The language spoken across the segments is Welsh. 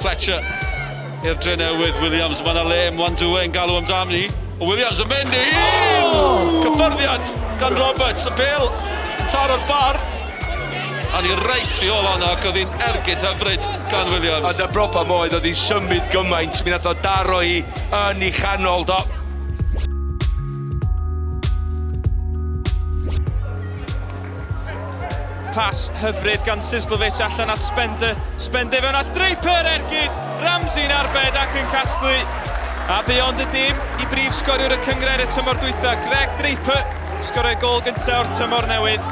Fletcher i'r dre newydd, Williams, mae'n alem, 1-2 yn galw amdani. O Williams yn mynd i cyffyrddiad gan Roberts, y pêl, taro'r bar. A ni reit i ôl hwnna, ac oedd hi'n ergyd hyfryd gan Williams. Ond y broblem oedd hi'n symud gymaint, mi nath o daro hi yn ei chanol do. Pas hyfryd gan Sislovic allan at Spender fewn at Draper ergyd, Ramsey'n arbed ac yn casglu. A beyond y dim i brif sgoriwr y cyngred y tymor dwytha, Greg Draper, sgorio gol gyntaf o'r tymor newydd.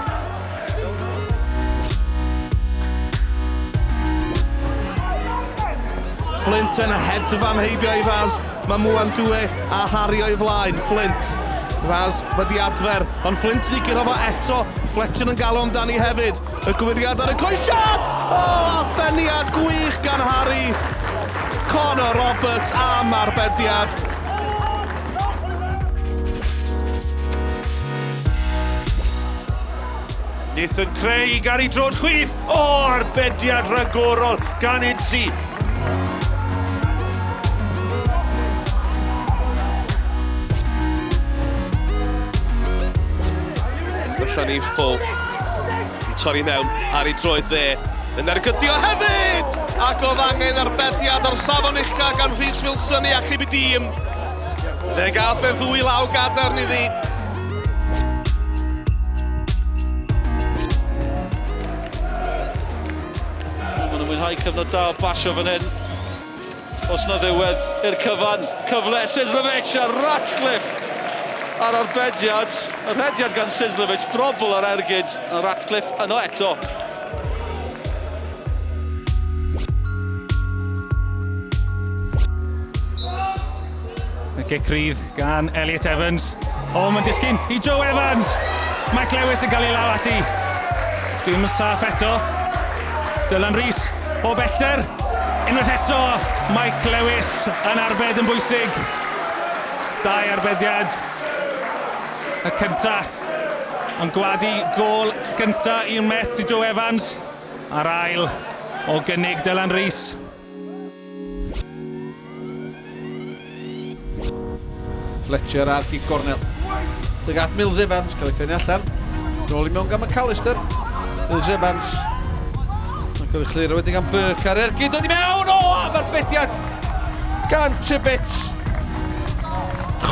Flint yn hedfan heibio i Fas, mae Mwan Dwe a Harry o'i flaen. Flint, Fas wedi adfer, ond Flint wedi gyrra fo eto. Fletcher yn galw amdani hefyd. Y gwiriad ar y croesiad! O, atheniad gwych gan Harry. Conor Roberts am arbediad. Nathan creu i Gary drod chwith. O, arbediad ragorol gan Idsi. Allan i ffwl. Torri mewn ar ei droedd dde. Yn ergydio hefyd! Ac oedd angen arbediad o'r safon uchaf gan Rhys Wilson i achub i dîm. Fe gath e ddwy law gadarn iddi. Mae'n mwynhau cyfnod da o basio fan hyn. Os na ddiwedd i'r cyfan, cyfle Sislovic a Ratcliffe ar arbediad. Yr hediad gan Sislovic, brobl ar ergyd, a Ratcliffe yno eto. Y gic rydd gan Elliot Evans. O, mae'n disgyn i Joe Evans. Mike Lewis yn cael ei law ati. Dwi'n mynd saff eto. Dylan Rhys o bellter. Unwaith eto, Mike Lewis yn arbed yn bwysig. Dau arbediad. Y cynta yn gwadu gol gynta i'r Met i Joe Evans. A'r ail o gynnig Dylan Rhys. Fletcher ar Keith Cornell. Tuag at Mills Evans, cael ei cynnu allan. Rôl i mewn gan McAllister. Mills Evans. Mae'n cael ei chliro wedyn gan Burke ar ergyd. Dod i mewn! O, am arbediad gan Tibbet.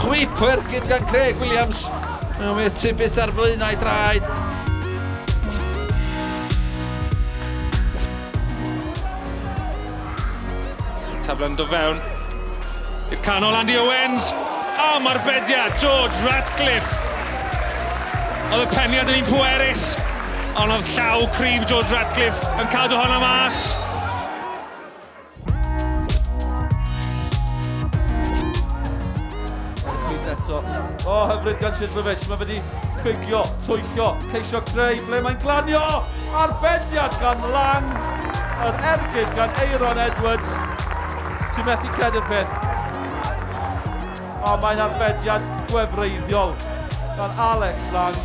Chwip o ergyd gan Craig Williams. Mae Tibbet ar flaenau draed. Tabla'n do fewn i'r canol Andy Owens. Am arbediad George Ratcliffe. Oedd y peniad yn un pwerus, ond oedd llaw cryf George Ratcliffe yn cadw honna mas. O, hyfryd gan Sislovic, mae wedi ffigio, twyllio, ceisio creu, ble mae'n glanio. Arbediad gan Lang, yr ergyd gan Aaron Edwards. Ti'n methu credu'r peth. O, mae'n arbediad gwefreiddiol gan Alex Lang.